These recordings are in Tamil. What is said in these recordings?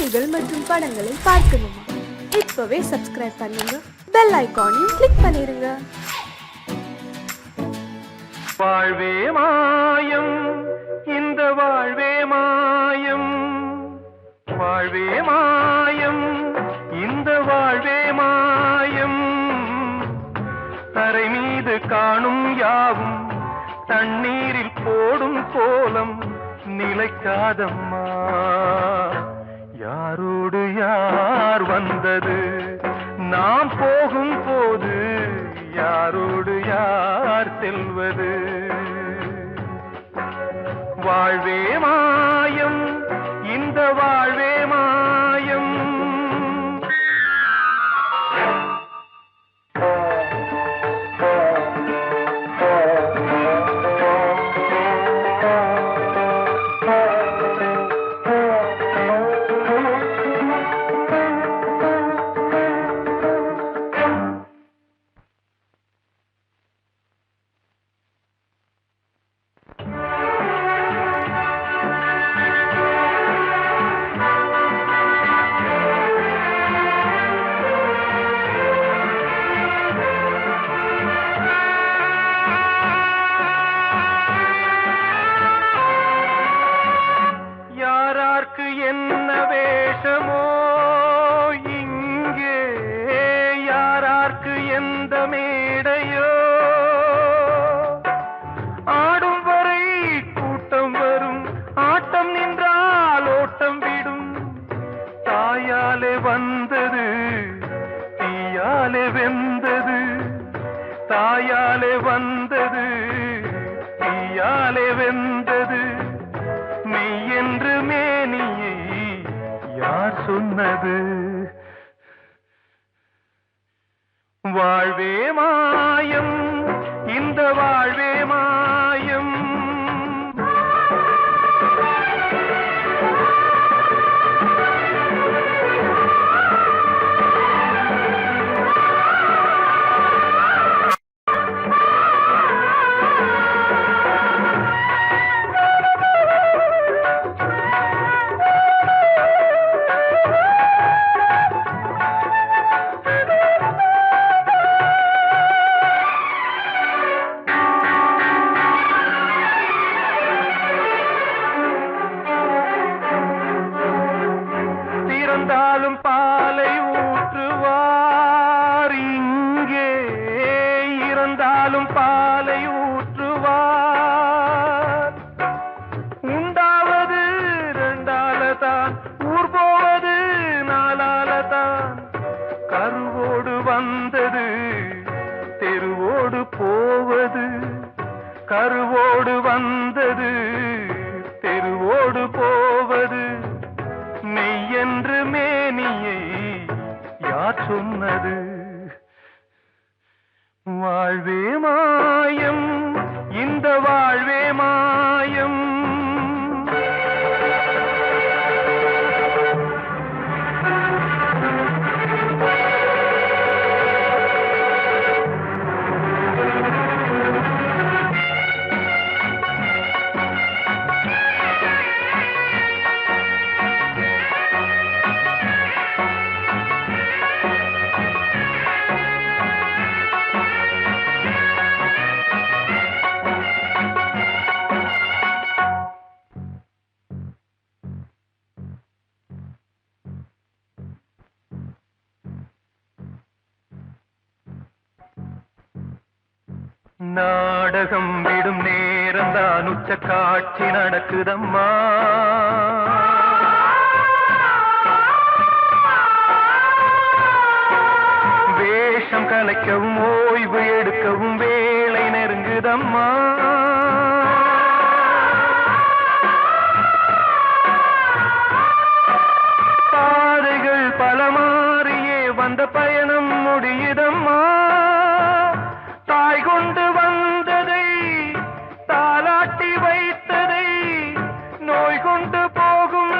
காணொளிகள் மற்றும் படங்களை பார்க்கணுமா? இப்பவே சப்ஸ்கிரைப் பண்ணுங்க, பெல் ஐகானையும் கிளிக் பண்ணிருங்க. வாழ்வே மாயம், இந்த வாழ்வே மாயம், வாழ்வே மாயம், இந்த வாழ்வே மாயம். தரை மீது காணும் யாவும் தண்ணீரில் போடும் கோலம் நிலைக்காதம்மா. யாரோடு யார் வந்தது நாம் போகும் போது, யாரோடு யார் செல்வது? வாழ்வே மாயம், இந்த வாழ்வே மாயம். என்ன வேஷமோ இங்கே, யாரார்க்கு எந்த மேடையோ, ஆடும் வரை கூட்டம் வரும், ஆட்டம் நின்றால் ஓட்டம் விடும். தாயாலே வந்தது தீயாலே வெந்தது, தாயாலே வந்தது தீயாலே வெந்தது. மெய் என்று மேனியை யார் சொன்னது? வாழ்வே மாயம், இந்த வாழ்வே மாயம். இருந்தாலும் பாலை ஊற்றுவார் இங்கே, இருந்தாலும் பாலை ஊற்றுவார். உண்டாவது ரெண்டாலதான், ஊர் போவது நாலாலதான். கருவோடு வந்தது தெருவோடு போவது, கருவோடு வந்தது தெருவோடு போவது. மெய் என்று மேனியை யார் சொன்னது? வாழ்வே மாயம், இந்த வாழ்வே மாயம். நாடகம் விடும் நேரம்தான் உச்ச காட்சி நடக்குதம்மா. வேஷம் கலைக்கவும் ஓய்வு எடுக்கவும் வேளை நெருங்குதம்மா. பாதைகள் பல மாறியே வந்த பயணம் முடியுதம்மா. தாய் கொண்டு வந்ததை தாலாட்டி வைத்ததை நோய் கொண்டு போகும்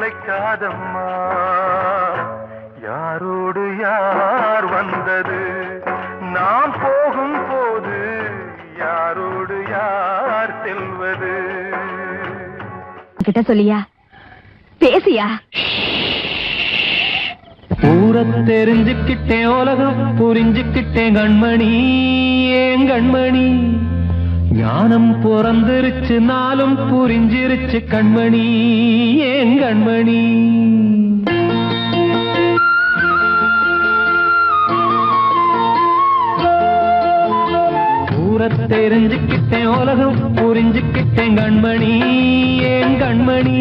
நிலைக்காதம்மா. யாரோடு யார் வந்தது நாம் போகும் போது, யாரோடு யார் செல்வது? கிட்ட சொல்லியா பேசியா? ஊரை தெரிஞ்சுக்கிட்டேன், உலகம் புரிஞ்சுக்கிட்டேன் கண்மணி, ஏன் கண்மணி. ஞானம் பிறந்திருச்சு, நாளும் புரிஞ்சிருச்சு கண்மணி, ஏன் கண்மணி. ஊரை தெரிஞ்சுக்கிட்டேன், உலகம் புரிஞ்சுக்கிட்டேன் கண்மணி, ஏன் கண்மணி.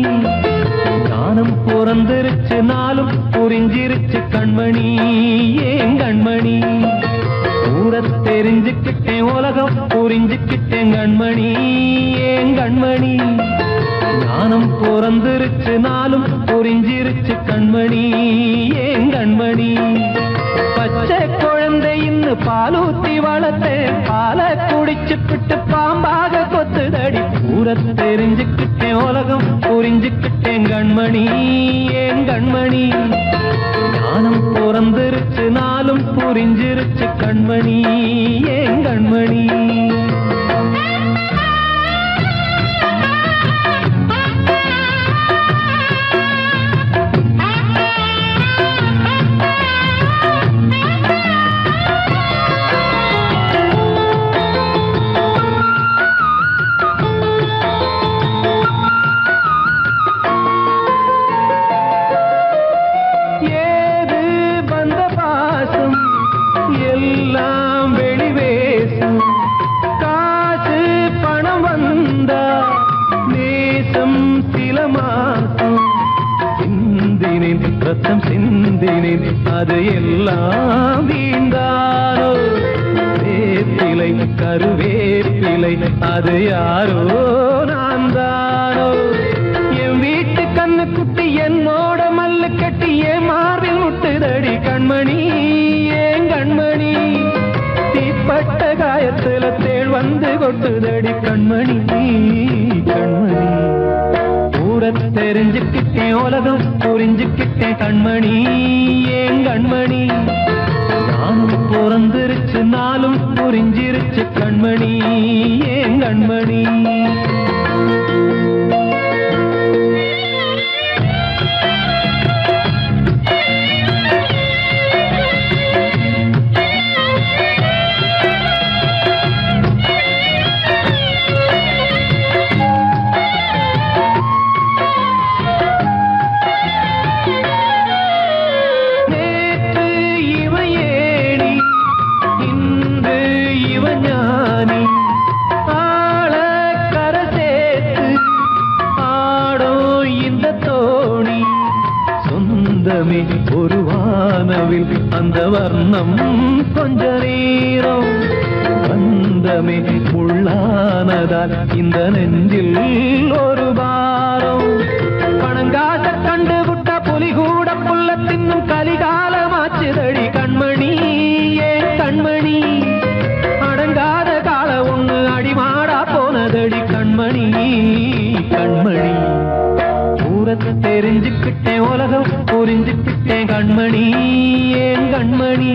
ஞானம் பிறந்திருச்சு, நாளும் புரிஞ்சிருச்சு கண்மணி, ஏன் கண்மணி. ஊரை தெரிஞ்சுக்கிட்டேன், உலகம் புரிஞ்சுக்கிட்டேன் கண்மணி, ஏன் கண்மணி. ஞானம் பிறந்திருச்சு, நாளும் புரிஞ்சிருச்சு கண்மணி, ஏன் கண்மணி. பச்சை குழந்தை இன்னும் பாலூத்தி வளர்த்தேன், பாலை குடிச்சுப்பிட்டு பாம்பாக கொத்துதடி. ஊரை தெரிஞ்சுக்கிட்டேன், உலகம் புரிஞ்சுக்கிட்டேன் கண்மணி, ஏன் கண்மணி. ஞானம் பிறந்திருச்சு, நாளும் புரிஞ்சிருச்சு கண்மணி, ஏன் கண்மணி. எல்லாம் வெளிவேசும், காசு பணம் வந்தா நேசம் சில மாசம். சிந்தினேன் ரத்தம் சிந்தினேன், அது எல்லாம் வீண்டானோ. வேப்பிலை கருவேப்பிலை, அது யாரோ நான் தானோ. என் வீட்டு கண்ணு குட்டி என்னோட மல்லு கட்டி என் மார்பில் முட்டுதடி கண்மணி, ஏன் கண்மணி. தீப்பட்ட காயத்துல தேள் வந்து கொட்டுதடி கண்மணி, கண்மணி. ஊரை தெரிஞ்சுக்கிட்டேன், உலகம் புரிஞ்சுக்கிட்டேன் கண்மணி, ஏன் கண்மணி. நானும் பிறந்திருச்சு, நாளும் புரிஞ்சிருச்சு கண்மணி, ஏன் கண்மணி. ஒரு வானவில் அந்த வர்ணம் கொஞ்ச நேரம் வந்தமே உள்ளானதால் இந்த நெஞ்சில் ஒரு பாரம். பணங்காச கண்டு விட்ட புலி கூட புல்ல தின்னும் கலிகாலமாச்சுதடி கண்மணி, ஏன் கண்மணி. அடங்காத கால ஒண்ணு அடிமாடா போனதடி கண்மணி, கண்மணி. ஊரை தெரிஞ்சுக்கிட்டேன், உலகம் புரிஞ்சுக்கிட்டேன் கண்மணி, ஏன் கண்மணி.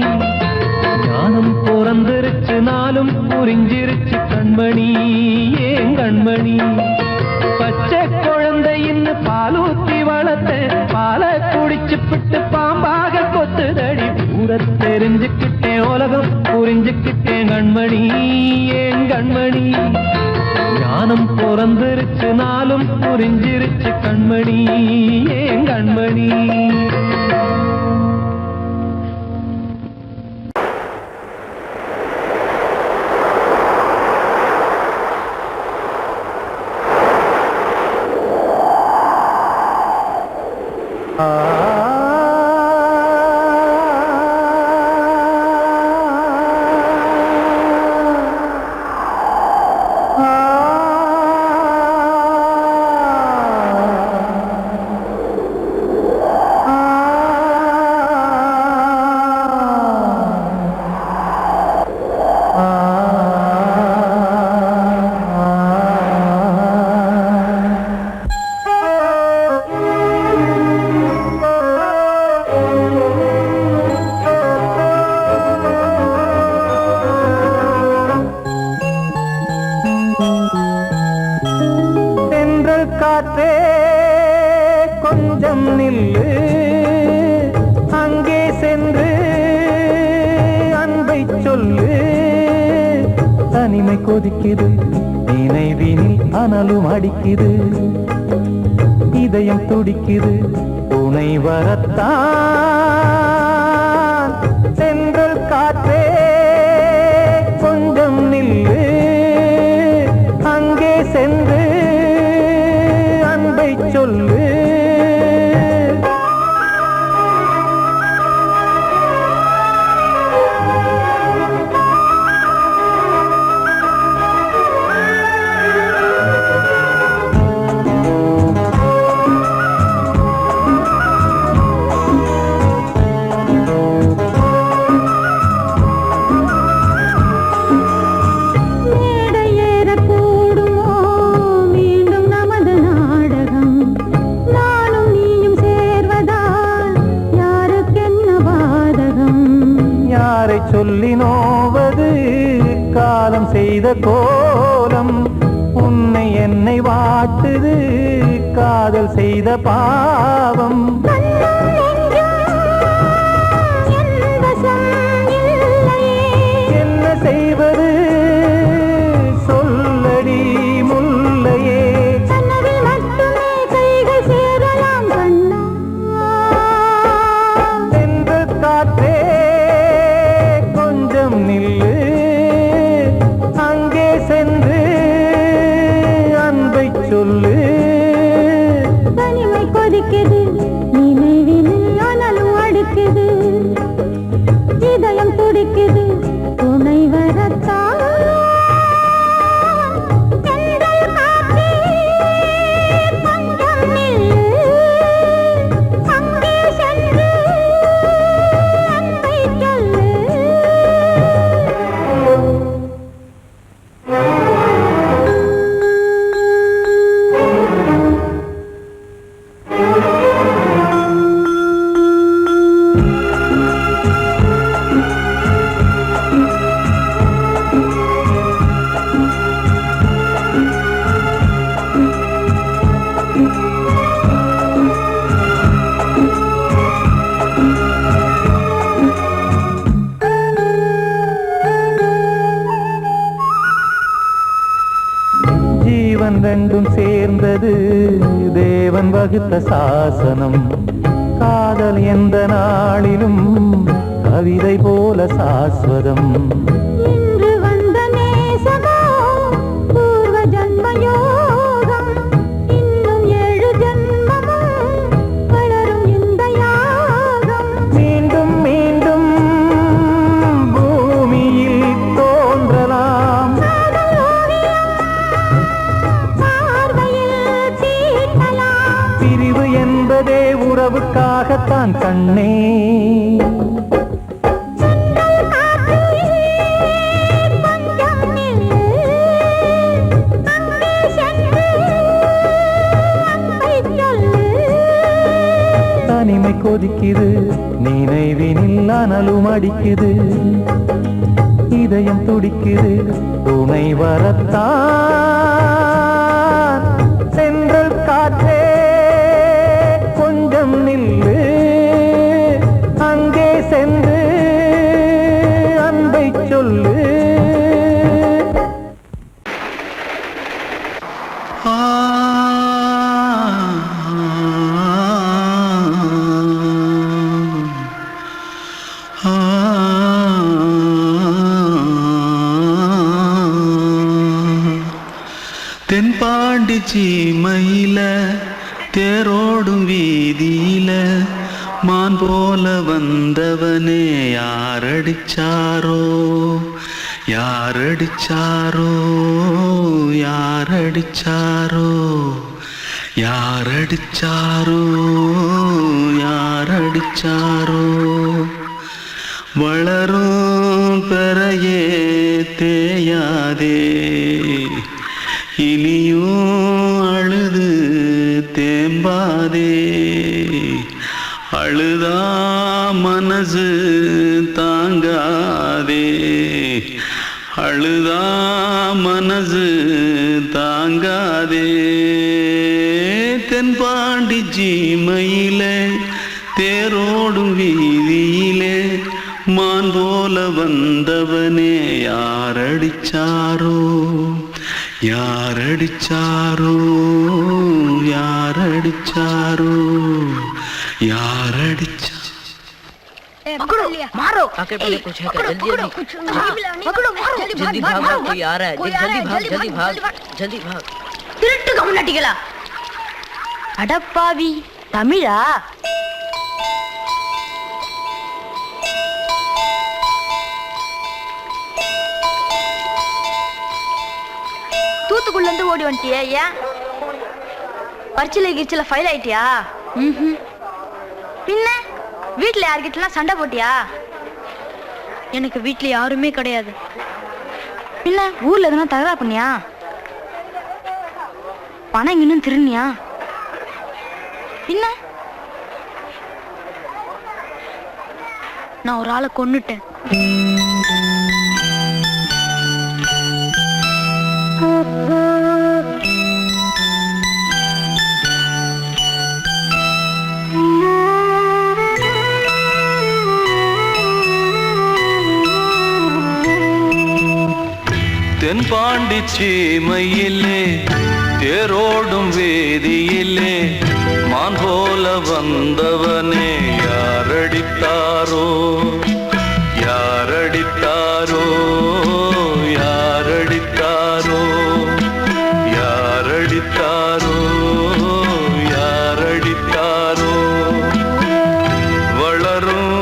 ஞானம் பிறந்திருச்சு, நாளும் புரிஞ்சிருச்சு கண்மணி, ஏன் கண்மணி. பச்சை குழந்தை இன்னும் பாலூத்தி வளர்த்தேன், பாலை குடிச்சுப்பிட்டு பாம்பாக கொத்துதடி. ஊரை தெரிஞ்சுக்கிட்டேன், உலகம் புரிஞ்சுக்கிட்டேன் கண்மணி, ஏன் கண்மணி. ஞானம் பிறந்திருச்சு, நாளும் புரிஞ்சிருச்சு கண்மணி, ஏன் கண்மணி. தென்றல் காற்றே கொஞ்சம் நில்லு, அங்கே சென்று அன்பை சொல்லு. தனிமை கொதிக்குது, நினைவினில் அனலும் அடிக்குது, இதயம் துடிக்குது, துணை வரத்தான். தென்றல் காற்றே கொஞ்சம் நில்லு, அங்கே சென்று அன்பை சொல்லு. சொல்லி நோவது காலம் செய்த கோலம், உன்னை என்னை வாட்டுது காதல் செய்த பாவம். என்ன செய்வது சொல்லடி முல்லையே, சென்று காற்றே நில்லு, அங்கே சென்று அன்பை சொல்லு. தனிமை கொதிக்குது, நினைவினில் அனலும் அடிக்குது, இதயம் துடிக்குது, துணை வரத்தான். ரெண்டும் சேர்ந்தது தேவன் வகுத்த சாசனம். காதல் எந்த நாளிலும் கவிதை போல சாஸ்வதம். இன்று வந்த நேசமோ பூர்வ ஜன்ம யோகம், இன்னும் 7 ஜன்மமும் வளரும் இந்த யாகம். மீண்டும் மீண்டும் பூமியில் தோன்றலாம், பிரிவு என்பதே உறவுக்காகத்தான் கண்ணே. தனிமை கொதிக்குது, நினைவினில் அனலும் அடிக்குது, இதயம் துடிக்குது, துணை வரத்தான். தென்றல் காற்றே கொஞ்சம் நில்லு, அங்கே சென்று அன்பை சொல்லு. தென்பாண்டி சீமையில தேரோடும் வீதியில மான் போல வந்தவனே யாரடிச்சாரோ யாரடிச்சாரோ யாரடிச்சாரோ யாரடிச்சாரோ யாரடிச்சாரோ. வளரும் பெறையே தேயாதே, இனியும் அழுது தேம்பாதே. அழுதா மனசு தாங்காதே, அழுதா மனசு தாங்காதே. தென்பாண்டி ஜீமையிலே தேரோடும் வீதியிலே மான் போல வந்தவனே யாரடிச்சாரோ யாரடிச்சாரோ யாரடிச்சாரோ யாரடிச்சா पकड़ो मारो आके पहले कुछ है क्या जल्दी पकड़ो मारो जल्दी भाग भाग कोई आ रहा है जल्दी भाग जल्दी भाग திருட்டு கம்முனட்டிகளா அடப்பாவி தமிழா தூத்துக்குள்ள இருந்து ஓடி வந்துட்டியா ஏன் பரிச்சையில கிரிச்சில ஃபைல் ஆயிட்டியா பின்ன வீட்டுல யார்கிட்டலாம் சண்டை போட்டியா எனக்கு வீட்டுல யாருமே கிடையாது பின்ன ஊர்ல எதுனா தகராறு பண்ணியா பணம் இன்னும் திருநியா பின்ன நான் ஒரு ஆளை கொன்னுட்டேன் தென்பாண்டி சீமையிலே தேரோடும் வேதியிலே மான் போல வந்தவனே யாரடித்தாரோ யாரடித்தாரோ யாரடித்தாரோ யாரடித்தாரோ யாரடித்தாரோ வளரும்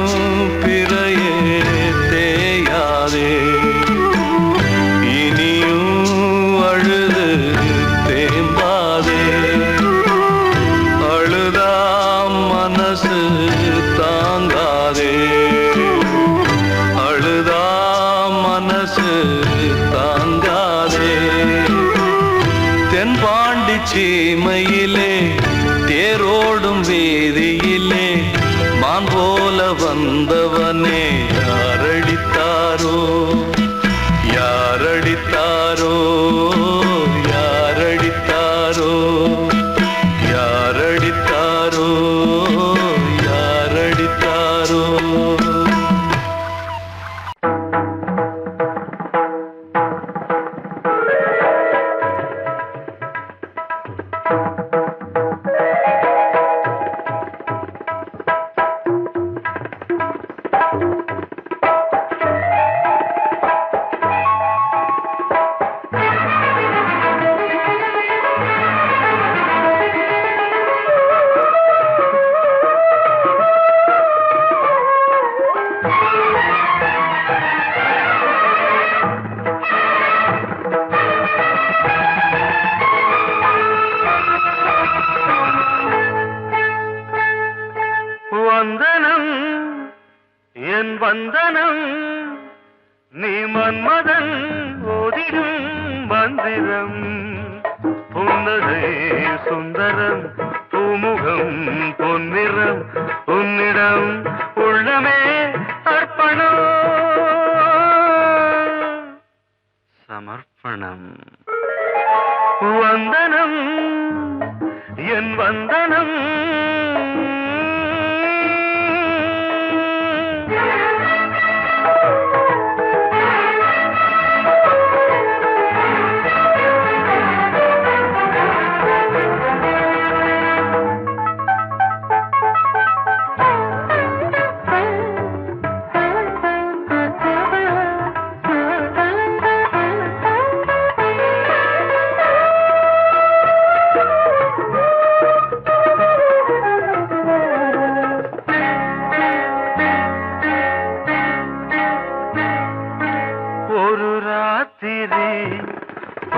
பிறையே தேயாதே சீமையிலே தேரோடும் வேதியிலே மான் போல வந்தவனே யாரடித்தாரோ யாரடித்தாரோ யாரடித்தாரோ யாரடித்தாரோ யாரடித்தாரோ வந்தனம் என் வந்தனம் நீ மன்மதன் ஓதிடும் மந்திரம் புன்னகை சுந்தரம் பூமுகம் பொன்னிறம் உன்னிடம் உள்ளமே அர்ப்பணம் சமர்ப்பணம் வந்தனம் என் வந்தனம்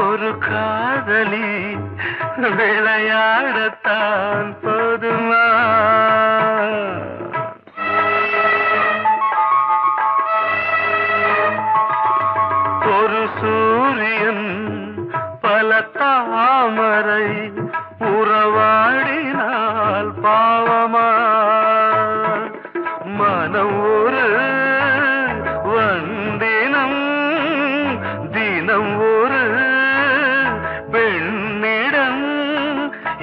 ஒரு காதலி விளையாடத்தான் போதுமா ஒரு சூரியன் பல தாமரை உறவாடினால் பாவமா மனம் ஒரு வந்தினம் தினம் ஒரு பெண்ணிடம்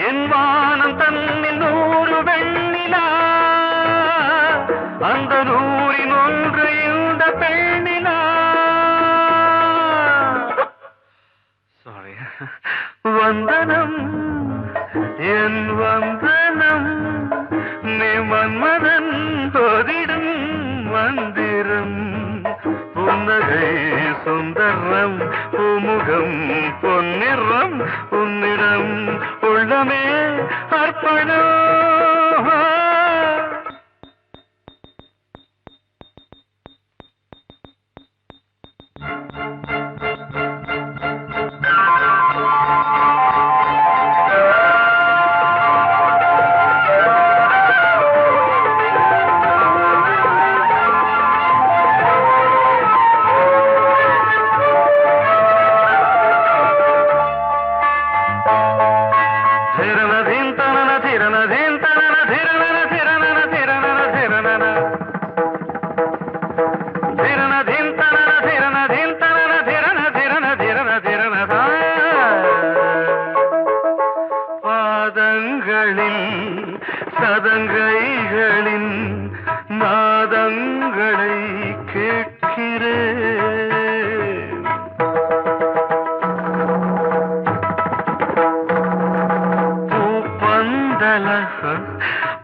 என் வானம் அந்த நூறின் ஒன்று இந்த பெண்ணினா சாரி வந்தனம் என் வந்தனம் நீ மன்மதன் போதிடும் மந்திரம் புன்னகை சுந்தரம் பூமுகம் பொன்னிறம் உன்னிடம் உள்ளமே அர்ப்பணம் சதங்கைகளின் நாதங்களை கேட்கிறேன் பூப்பந்தல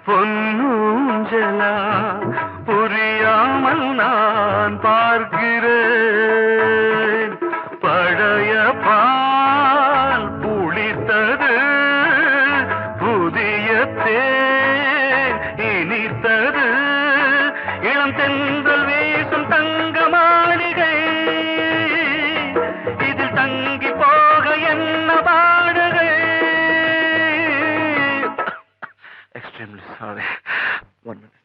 பொன்னூஞ்சலா புரியாமல் நான் பார்க்கிறேன் பழைய பால் புளித்தது புதிய தேன் இனித்தது இளம் தென்றல் வீசும் தங்க மாளிகை இதில் தங்கி போக என்ன பாடுகை எக்ஸ்ட்ரீம்லி சாரி 1 minute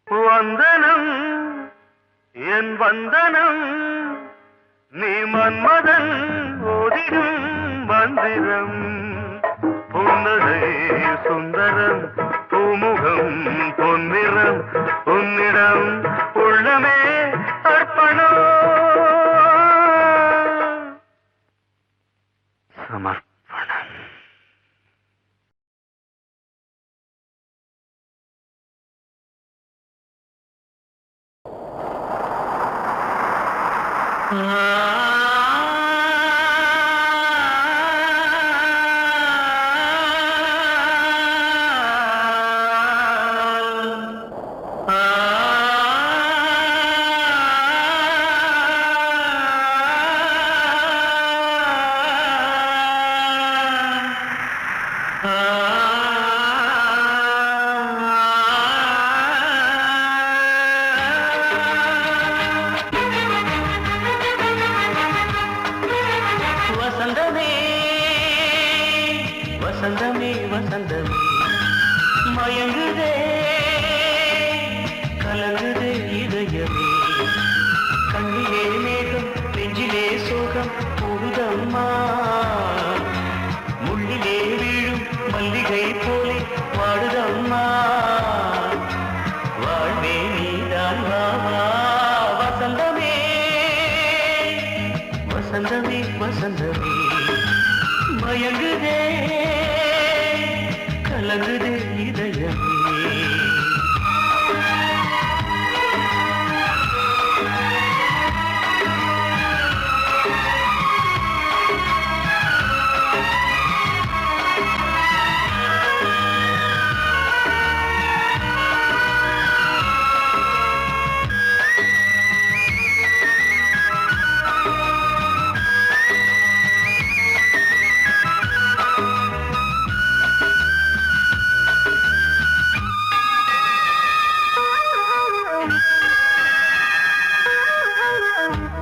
வந்தனம் என் வந்தனம் நீ மன்மதன் ஓதிடும் மந்திரம் புன்னகை சுந்தரம் பூமுகம் பொன்னிறம் உன்னிடம் உள்ளமே அர்ப்பணம் சமர்ப்பணம் வசந்தமே வசந்தமே வசந்தமே மயங்குதே கலங்குதே இதயமே கண்ணிலே மேகம் நெஞ்சிலே சோகம் பொழுதம்மா முள்ளிலே வீழும் மல்லிகை போலே வாடுதம்மா வாழ்வே நீதான் வாவா வசந்தமே வசந்தமே வசந்தமே மயங்குதே கலங்குதே இதயமே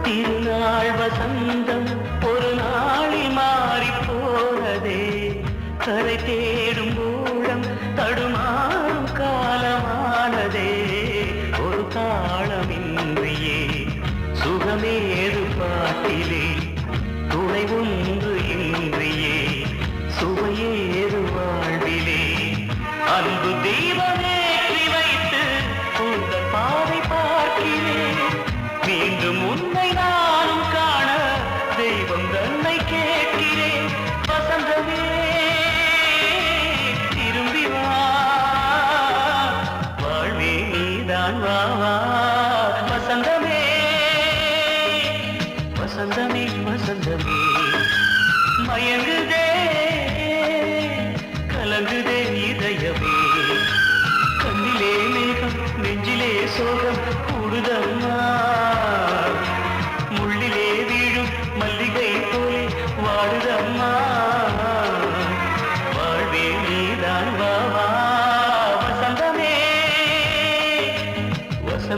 திருநாள் வசந்தம் ஒரு நாளில் மாறி போனதே கரை தேடும் ஊழம் தடுமாறும் காலமானதே ஒரு தாளமின்றியே சுகமேது பாட்டிலே துணை ஒன்று இன்றியே சுவையேது வாழ்விலே அன்பு தீபமேற்றி வைத்து உங்கள் பாதை பார்க்கிறேன் மீண்டும்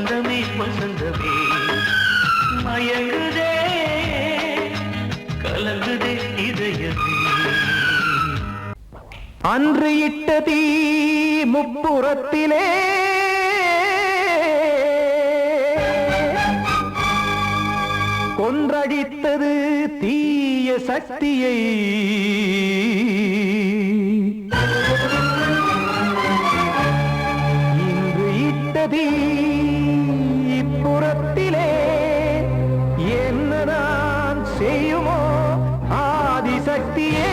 வசந்தமே வசந்தமே மயங்குதே கலங்குதே இதயமே. அன்று இட்ட தீ முப்புறத்திலே கொன்றடித்தது தீய சக்தியை. இன்று இட்ட தீ இப்புறத்திலே என்ன நான் செய்யுமோ ஆதிசக்தியே.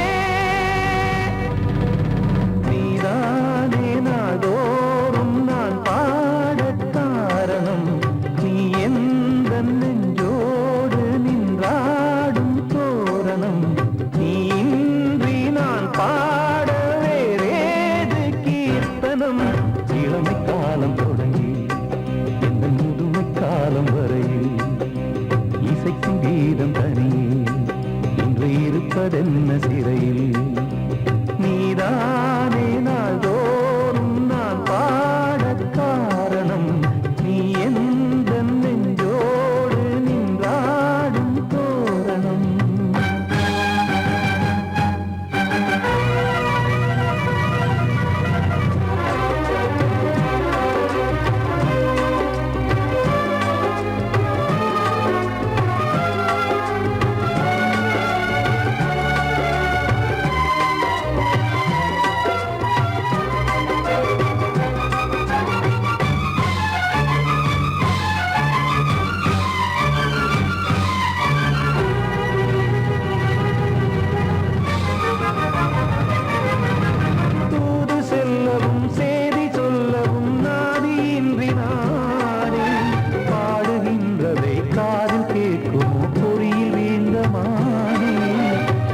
நீதானே நாடோறும் நான் பாடக் காரணம். நீ எந்த நெஞ்சோடு நின்றாடும் தோரணம். நீ இன்றி நான் பாட வேறேது கீர்த்தனம். இளமை காலம் தொடங்கி எந்த முதுமை காலம் வரையில் இசைக்கும் கீதம் தனியே இன்று இருப்பதென்ன சிறையில். நீதானே நாள்தோறும் நான் பாடக் காரணம். நீ எந்த நெஞ்சோடு நின்றாடும் தோரணம். தூது செல்லவும் சேதி சொல்லவும் நாதியின்றி நானே பாடுகின்றதை காதில் கேட்குமோ பொறியில் வீழ்ந்த மானே.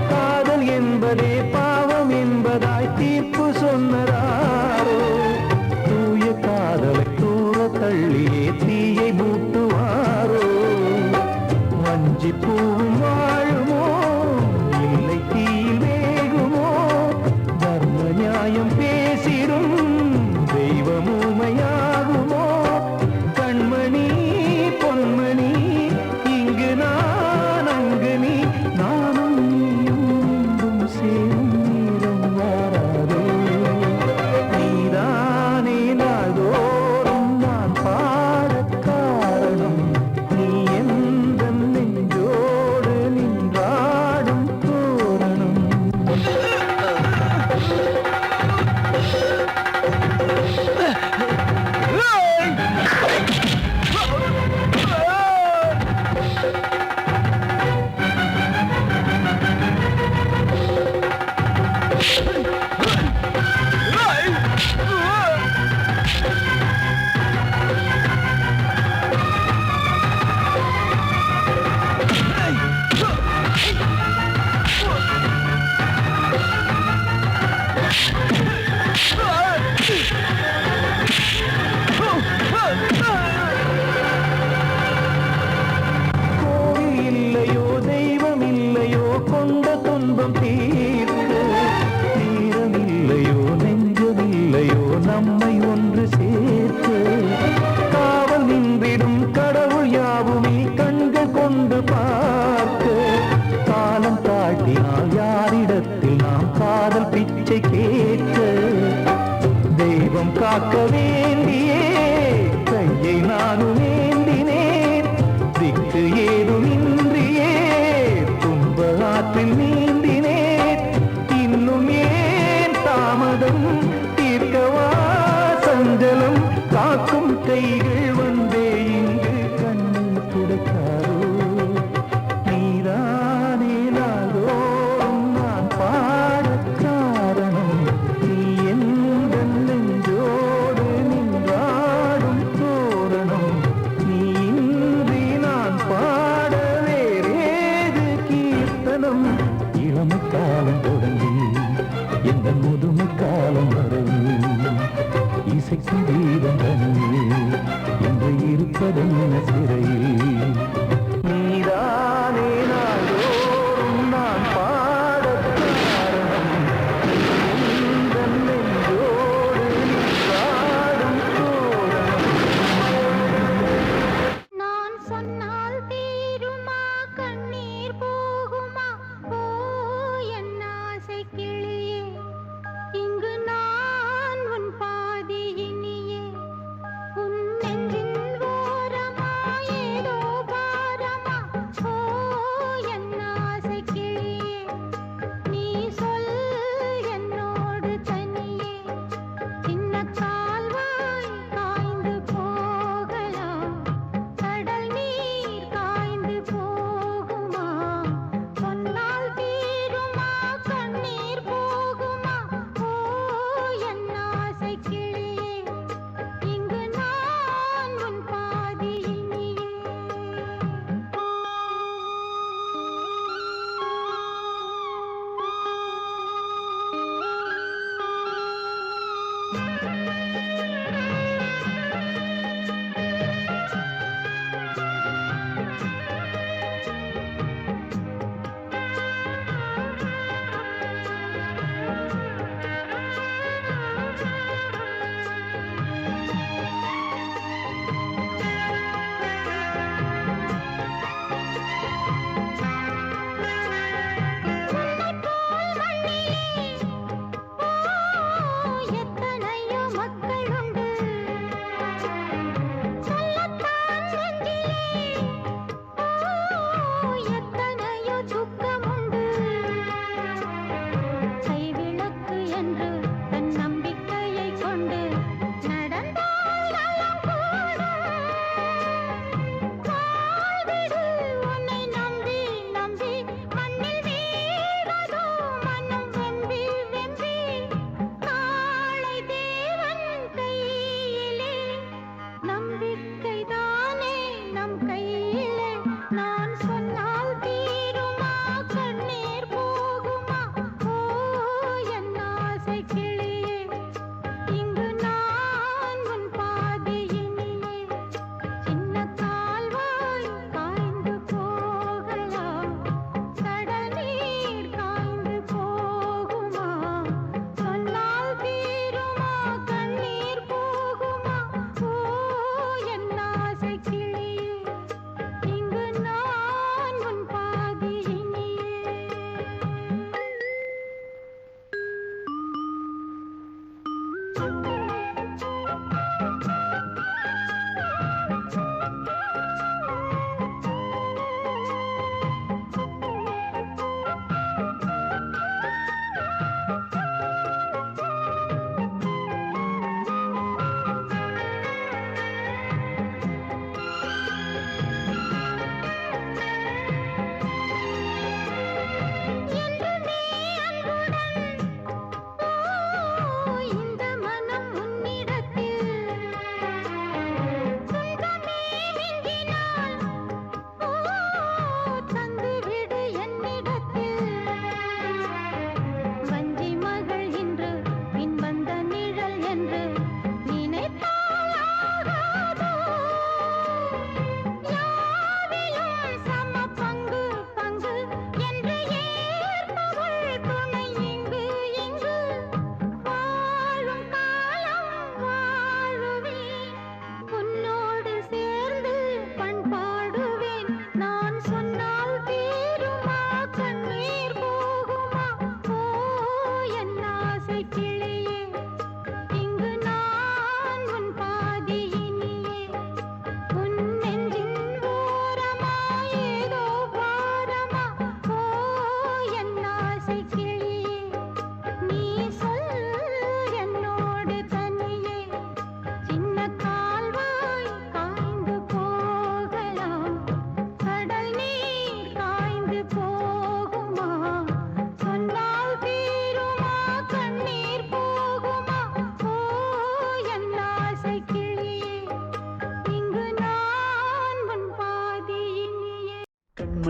காதல் என்பதே பாவம் என்பதாய் தீர்ப்பு சொன்னதாரோ. தூய காதலை தூர தள்ளியே தீயை மூட்டுவாரோ. வஞ்சி பூவும் வாழுமோ இல்லை தீயில் வேகுமோ. தர்ம நியாயம் பேசிடும் தெய்வமூமையாகுமோ. கண்மணி பொன்மணி இங்கு நான் அங்கு நீ நானும் நீயும் மீண்டும் சேரும் நேரம் வாராதோ. நீதானே நாள்தோறும் நான் பாடக் காரணம். நீ எந்த நெஞ்சோடு நின்றாடும் தோரணம். கோவில் இல்லையோ தெய்வம் இல்லையோ கொண்ட துன்பம் தீர்க்க. நேரம் இல்லையோ நெஞ்சம் இல்லையோ நம்மை ஒன்று சேர்க்க. காவல் நின்றிடும் கடவுள் யாவுமே கண்கள் கொண்டு பார்க்க. காலம் தாட்டினால் யாரிடத்தில் நாம் காதல் பிச்சை கேட்க. தெய்வம் காக்க வேண்டியே கையை நானும் ஏந்தினேன். திக்கு ஏதுமின்றியே துன்ப ஆற்றில் நீந்தினேன். இன்னும் ஏன் தாமதம் தீர்க்கவா சஞ்சலம். காக்கும் கைகள் வந்தே இங்கு கண்ணீர் துடைக்காரோ. நீதானே நாள்தோறும் நான் பாடக் காரணம். நீ எந்த நெஞ்சோடு நின்றாடும் தோரணம். நீ இன்றி நான் பாட வேறேது கீர்த்தனம். இளமை காலம் தொடங்கி எந்த முதுமை காலம் வரையில் இசைக்கும் கீதம் தனியே என்று இருப்பதென்ன சிறையில். நீதானே நாள்தோறும் நான் பாடக் காரணம். எந்த நெஞ்சோடு நின்றாடும் தோரணம்.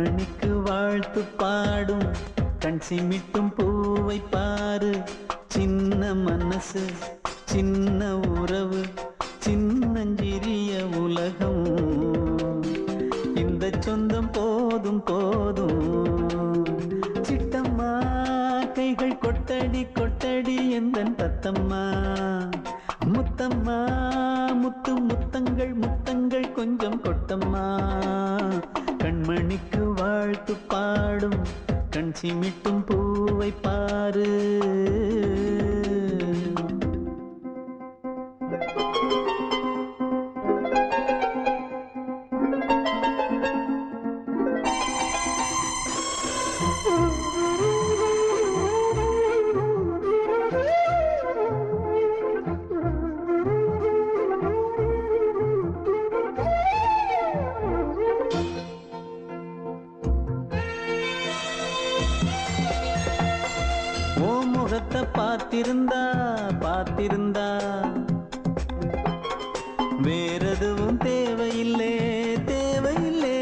கண்மணிக்கு வாழ்த்து பாடும் கண் சிமிட்டும் பூவை பாரு. சின்ன மனசு சின்ன உறவு சின்னஞ்சிறிய உலகம். இந்த சொந்தம் போதும் போதும். சிட்டம்மா கைகள் கொட்டடி கொட்டடி எந்தன் தத்தம்மா. முத்தம்மா முத்து முத்தங்கள் முத்தங்கள் கொஞ்சம் கொட்டம்மா. கண்மணிக்கு வாழ்த்து பாடும் கண் சிமிட்டும் பூவை பாரு. முகத்தை பார்த்திருந்தா பார்த்திருந்தா வேறெதுவும் தேவையில்லை தேவையில்லை.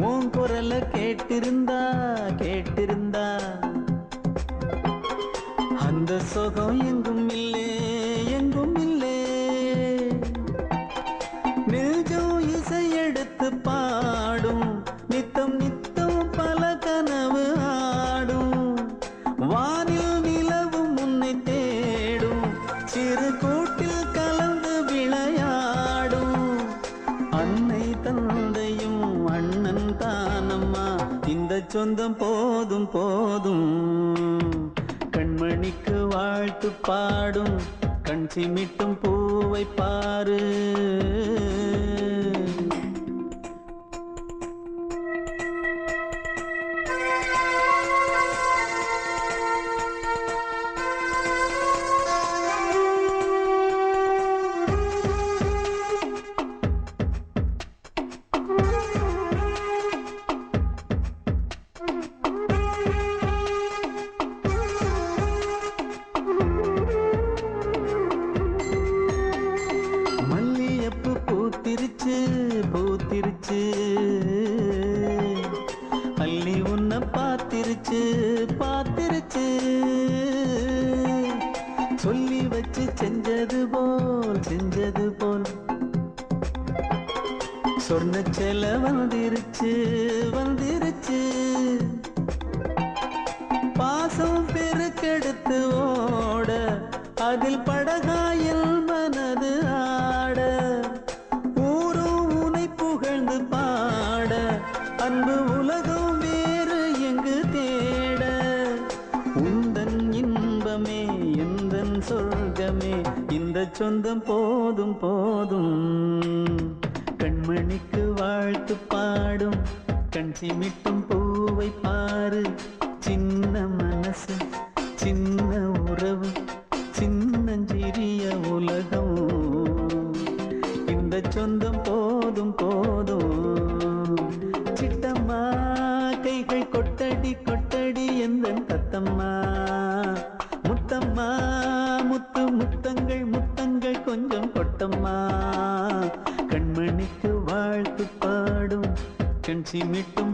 உன் குரலை கேட்டிருந்தா கேட்டிருந்தா அந்த சுகம் எங்கும் இல்லை எங்கும் இல்லை. நெஞ்சம் இசை எடுத்து பாடும் நித்தம் நித்தம் பல கனவு ஆடும். வானில் நிலவும் உன்னை தேடும் சிறு கூட்டில் கலந்து விளையாடும். அன்னை தந்தையும் அண்ணன் தானம்மா இந்த சொந்தம் போதும் போதும். கண்மணிக்கு வாழ்த்து பாடும் கண் சிமிட்டும் பூவை பாரு. பூத்திருச்சு பூத்திருச்சு அள்ளி உன்னை பார்த்திருச்சு பார்த்திருச்சு. சொல்லி வச்சு செஞ்சது போல் சொன்ன செல வந்துருச்சு வந்துருச்சு. பாசம் பெருக்கெடுத்து ஓட அதில் படகாயில் மனது ஆட. ஊரும் உனை புகழ்ந்து பாட அன்பு உலகம் வேறு எங்கு தேட. உந்தன் இன்பமே எந்தன் சொர்க்கமே இந்த சொந்தம் போதும் போதும். கண்மணிக்கு வாழ்த்து பாடும் கண் சிமிட்டும் பூவை பாரு. சின்ன மனசு சின்ன உறவு சின்னஞ்சிறிய உலகம். இந்த சொந்தம் போதும் போதும். சிட்டம்மா கைகள் கொட்டடி கொட்டடி எந்தன் தத்தம்மா. முத்தம்மா முத்து முத்தங்கள் முத்தங்கள் கொஞ்சம் கொட்டம்மா. கண்மணிக்கு வாழ்த்து பாடும் கண் சிமிட்டும்